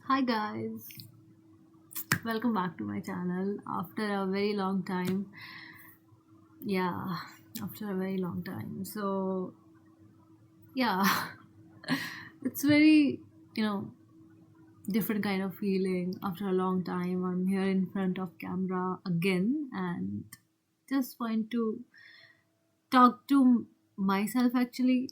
Hi guys, welcome back to my channel after a very long time. Yeah, after a very long time. Yeah, it's very, you know, different kind of feeling after a long time. I'm here in front of camera again and just want to talk to myself actually.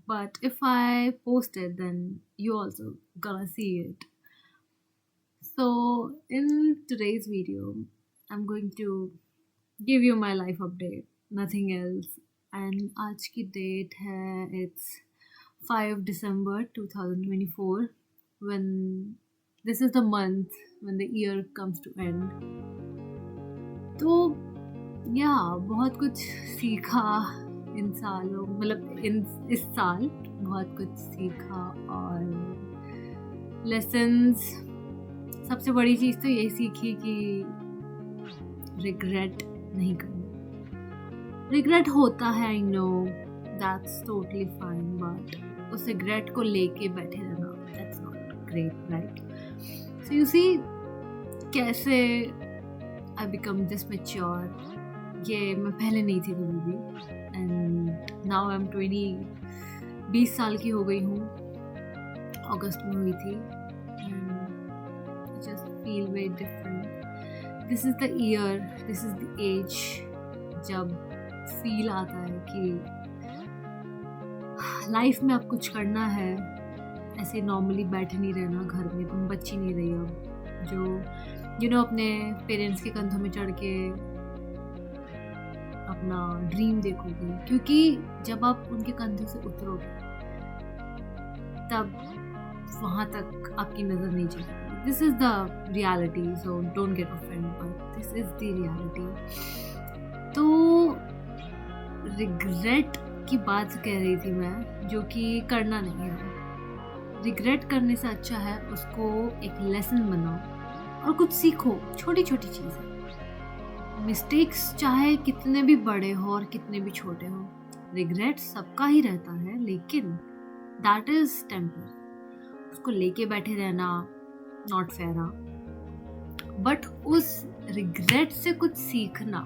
But if I post it, then you also gonna see it. So, in today's video, I'm going to give you my life update, nothing else. And आज की date है it's 5 December 2024 when this is the month when the year comes to end. तो या बहुत कुछ सीखा इन सालों मतलब इन इस साल बहुत कुछ सीखा और लेसन्स सबसे बड़ी चीज़ तो यही सीखी कि रिग्रेट नहीं करना। रिग्रेट होता है, I know, that's totally fine, but उस रिग्रेट को लेके बैठे रहना that's not great, right? So you see कैसे आई बिकम दिस मैच्योर, ये मैं पहले नहीं थी कभी भी। एंड नाउ आई एम 20 साल की हो गई हूँ, अगस्त में हुई थी। Just feel very different. This is the year, this is the age जब फील आता है कि लाइफ में अब कुछ करना है, ऐसे नॉर्मली बैठे नहीं रहना घर में। तुम बच्ची नहीं रही अब जो अपने पेरेंट्स के कंधों में चढ़ के अपना ड्रीम देखोगे, क्योंकि जब आप उनके कंधों से उतरोगे तब वहाँ तक आपकी नज़र नहीं चलेगी। This is the reality, so don't get offended, but this is the reality. तो रिग्रेट की बात कह रही थी मैं, जो कि करना नहीं है। रिग्रेट करने से अच्छा है उसको एक लेसन बनाओ और कुछ सीखो। छोटी छोटी चीज़ें, मिस्टेक्स चाहे कितने भी बड़े हो और कितने भी छोटे हो, रिग्रेट सबका ही रहता है, लेकिन दैट इज़ टेम्पररी। उसको लेके बैठे रहना नॉट फेयर। बट उस रिग्रेट से कुछ सीखना,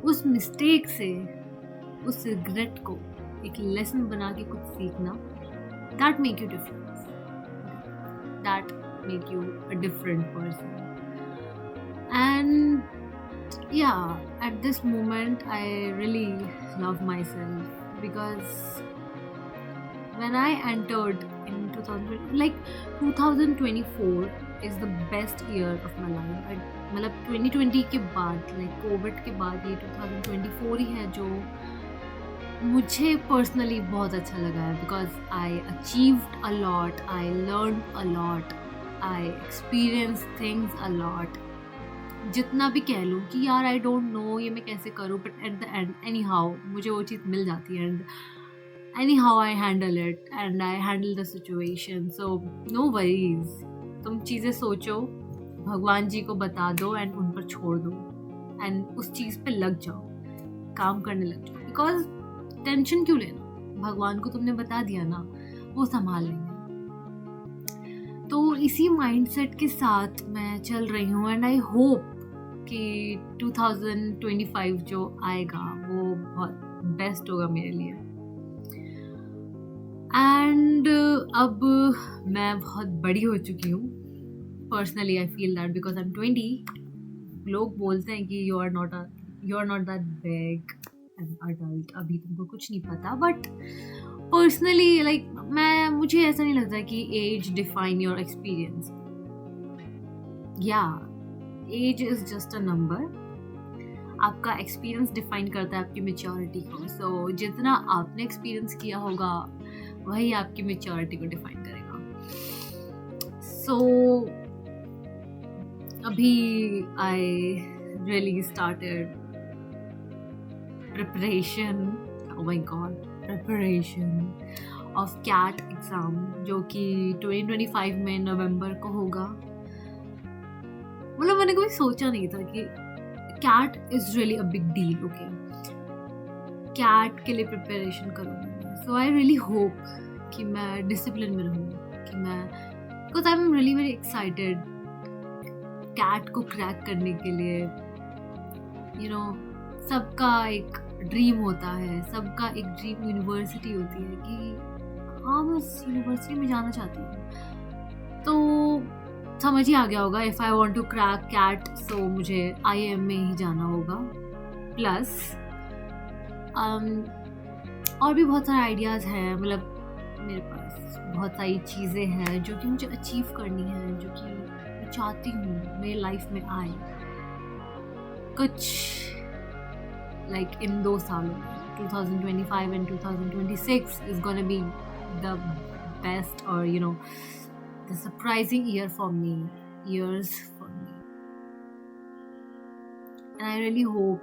उस मिस्टेक से उस रिग्रेट को एक लेसन बना के कुछ सीखना, that make you difference, that make you a different person. And या at this moment I really love myself because when I entered in 2020, like 2024 is the best year of my life. मतलब 2020 के बाद, like Covid के बाद, ये 2024 ही है जो मुझे पर्सनली बहुत अच्छा लगा है, because I achieved a lot, I learn a lot, I experience things a lot. जितना भी कह लूँ कि यार आई डोंट नो ये मैं कैसे करूँ, but at the end any how मुझे वो चीज़ मिल जाती है। And anyhow I handle it and I handle the situation, so no worries. तुम चीज़ें सोचो, भगवान जी को बता दो एंड उन पर छोड़ दो एंड उस चीज़ पे लग जाओ, काम करने लग जाओ। बिकॉज टेंशन क्यों लेना, भगवान को तुमने बता दिया ना, वो संभाल लेंगे। तो इसी माइंडसेट के साथ मैं चल रही हूँ एंड आई होप कि 2025 जो आएगा वो बहुत बेस्ट होगा मेरे लिए। एंड अब मैं बहुत बड़ी हो चुकी हूँ। Personally I feel that because I am 20। लोग बोलते हैं कि you are not that big and adult, अभी तुमको कुछ नहीं पता, बट पर्सनली लाइक मुझे ऐसा नहीं लगता कि एज डिफाइन योर एक्सपीरियंस। या age is just a number, आपका एक्सपीरियंस डिफाइन करता है आपकी मेच्योरिटी को। सो जितना आपने एक्सपीरियंस किया होगा वही आपकी मेच्योरिटी को डिफाइन करेगा। सो अभी I really started preparation, oh my god, preparation of CAT exam, जो कि 2025 में नवंबर को होगा। मतलब मैंने कभी सोचा नहीं था कि CAT is really a big deal. Okay, CAT के लिए प्रिपरेशन करूँगी। सो आई रियली होप कि मैं डिसिप्लिन में रहूँ, कि मैं because I am really very excited CAT को क्रैक करने के लिए. सबका एक ड्रीम होता है, सबका एक ड्रीम यूनिवर्सिटी होती है कि हाँ मैं उस यूनिवर्सिटी में जाना चाहती हूँ. तो समझ ही आ गया होगा, if I want to crack CAT so मुझे IIM में ही जाना होगा. प्लस और भी बहुत सारे आइडियाज़ हैं. मतलब मेरे पास बहुत सारी चीज़ें हैं जो कि मुझे अचीव करनी है, जो कि मैं चाहती हूँ मेरी लाइफ में आए. कुछ like in 2 सालों में 2025 and 2026 is gonna be the best, or the surprising years for me. And I really hope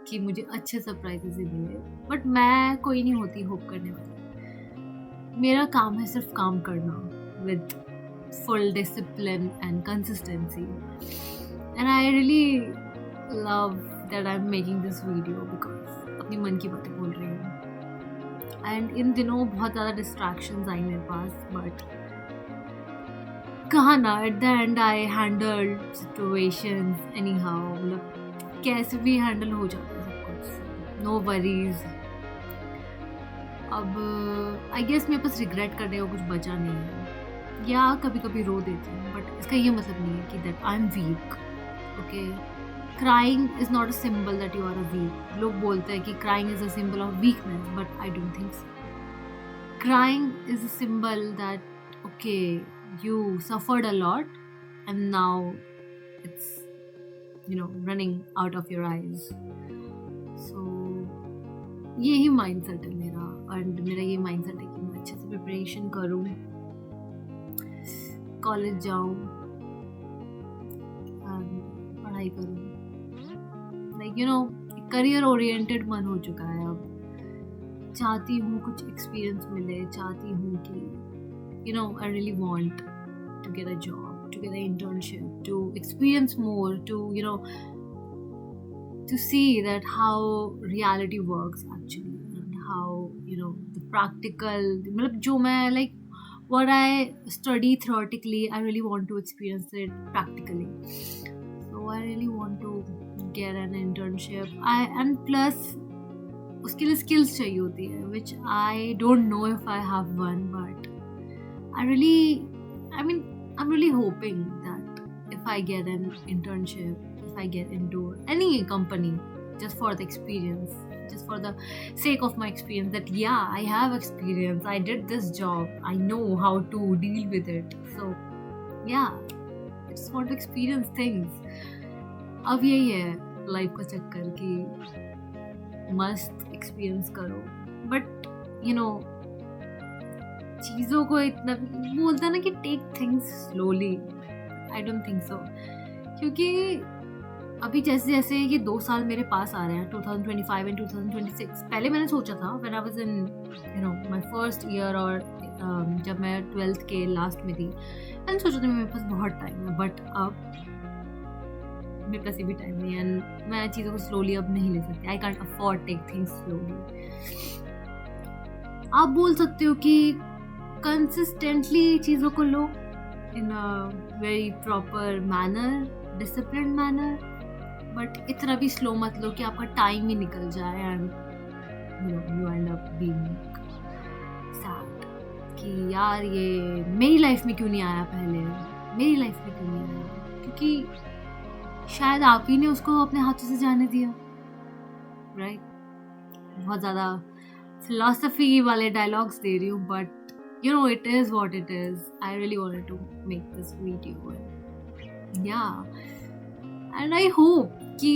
कि मुझे अच्छे सरप्राइजेस ही मिले. बट मैं कोई नहीं होती होप करने वाली. मेरा काम है सिर्फ काम करना with full discipline and consistency. And I really love that I'm making this video because अपनी मन की बातें बोल रही हूँ. एंड इन दिनों बहुत ज़्यादा डिस्ट्रैक्शंस आई मेरे पास, बट कहा ना, at the and I handle situations any how. मतलब कैसे भी हैंडल हो जाता है सब कुछ, नो वरीज. अब आई गेस मेरे पास रिग्रेट करने को कुछ बचा नहीं है, या कभी कभी रो देती हूँ, बट इसका ये मतलब नहीं है कि that I am weak. Okay, crying is not a symbol that you are a weak. लोग बोलते हैं कि crying is a symbol of weakness, but I don't think so. Crying is a symbol that okay, you suffered a lot and now it's running out of your eyes. So यही mindset है मेरा, और मेरा ये mindset है कि मैं अच्छे से preparation करूँ, कॉलेज जाऊँ, पढ़ाई करूँ. करियर ओरिएंटेड मन हो चुका है अब. चाहती हूँ कुछ एक्सपीरियंस मिले, चाहती हूँ कि I really want to get a job, to get a internship, to experience more, to see that how reality works actually, and how the practical, मतलब जो मैं what I study theoretically, I really want to experience it practically. So I really want to get an internship. And plus उसके लिए skills चाहिए होती है, which I don't know if I have one, but I'm really hoping that if I get an internship, if I get into any company, just for the experience, just for the sake of my experience, that yeah, I have experience, I did this job, I know how to deal with it. So yeah, I just want to experience things. अब यही है life का चक्कर कि मस्त experience करो, but चीज़ों को इतना बोलता ना कि take things slowly. I don't think so, क्योंकि अभी जैसे जैसे ये 2 साल मेरे पास आ रहे हैं, 2025 एंड 2026. पहले मैंने सोचा था when I was in my first year, और जब मैं 12th के लास्ट में थी, मैंने सोचा था मेरे पास बहुत टाइम है, बट अब मेरे पास भी टाइम नहीं है, एंड मैं चीज़ों को स्लोली अब नहीं ले सकती. I can't afford take things slowly. आप बोल सकते हो कि कंसिस्टेंटली चीज़ों को लो in a very proper manner, discipline manner, but इतना भी स्लो मत लो कि आपका टाइम ही निकल जाए and you and up being sad कि यार ये मेरी लाइफ में क्यों नहीं आया पहले, मेरी लाइफ में क्यों नहीं आया, क्योंकि शायद आप ही ने उसको अपने हाथों से जाने दिया, राइट? बहुत ज़्यादा फिलॉसफी वाले डायलॉग्स दे रही हूँ, but it is what it is. I really wanted to make this video, and yeah, and I hope कि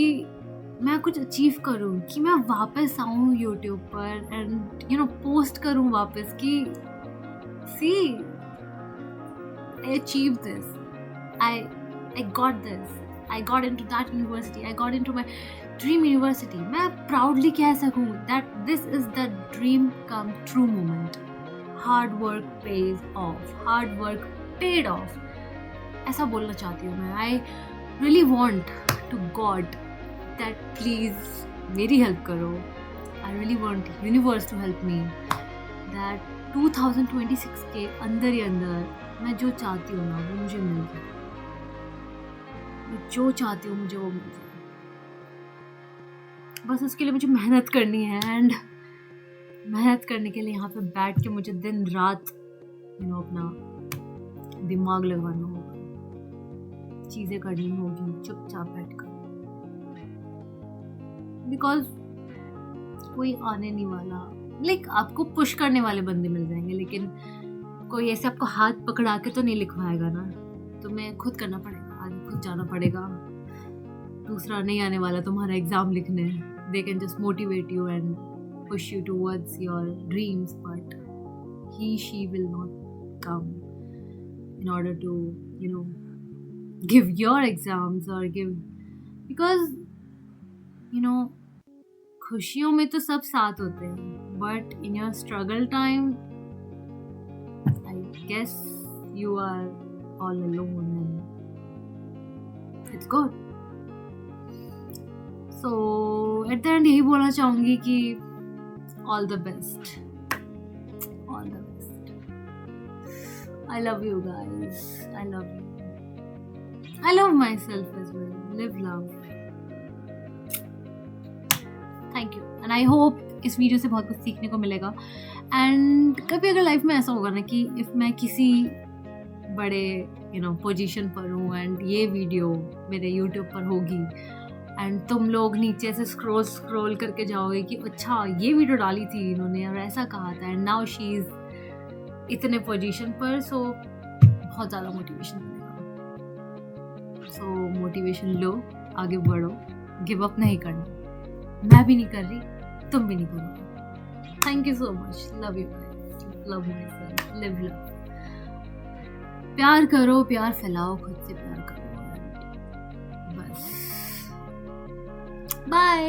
मैं कुछ अचीव करूँ, कि मैं वापस आऊँ YouTube पर एंड पोस्ट करूँ वापस कि see, I achieved this, I got this, I got into that university, I got into my dream university. मैं proudly कह सकूँ that this is the dream come true moment. Hard work pays off, hard work paid off. ऐसा बोलना चाहती हूँ मैं. I really want to God that please मेरी help करो. I really want universe to help me that 2026 के अंदर ही अंदर मैं जो चाहती हूँ ना वो मुझे मिल जाए, मैं जो चाहती हूँ मुझे वो मिल जाए। बस उसके लिए मुझे मेहनत करनी है, एंड मेहनत करने के लिए यहाँ पे बैठ के मुझे दिन रात अपना दिमाग लगाना होगा, चीज़ें करनी होगी चुपचाप बैठ कर, बिकॉज कोई आने नहीं वाला। आपको पुश करने वाले बंदे मिल जाएंगे, लेकिन कोई ऐसे आपको हाथ पकड़ा के तो नहीं लिखवाएगा ना। तुम्हें खुद करना पड़ेगा, आगे खुद जाना पड़ेगा। दूसरा नहीं आने वाला तुम्हारा एग्जाम लिखने। They can just motivate you and push you towards your dreams, but she will not come in order to give your exams or give, because खुशियों में तो सब साथ होते हैं, but in your struggle time I guess you are all alone and it's good. So at the end यही बोलना चाहूँगी कि all the best. All the best. I love you guys. I love you. I love myself as well. Live love. Thank you. And I hope इस video से बहुत कुछ सीखने को मिलेगा. And कभी अगर लाइफ में ऐसा होगा ना कि if मैं किसी बड़े पोजीशन पर हूँ and ये वीडियो मेरे YouTube पर होगी एंड तुम लोग नीचे से स्क्रॉल करके जाओगे कि अच्छा ये वीडियो डाली थी इन्होंने और ऐसा कहा था, एंड नाउ शी इज़ इतने पोजीशन पर, सो बहुत ज़्यादा मोटिवेशन मिलेगा। सो मोटिवेशन लो, आगे बढ़ो, गिव अप नहीं करना। मैं भी नहीं कर रही, तुम भी नहीं करोगे। Thank you so much. Love you guys, love my self, live love. प्यार करो, प्यार फैलाओ, खुद से प्यार करो। बस बाय।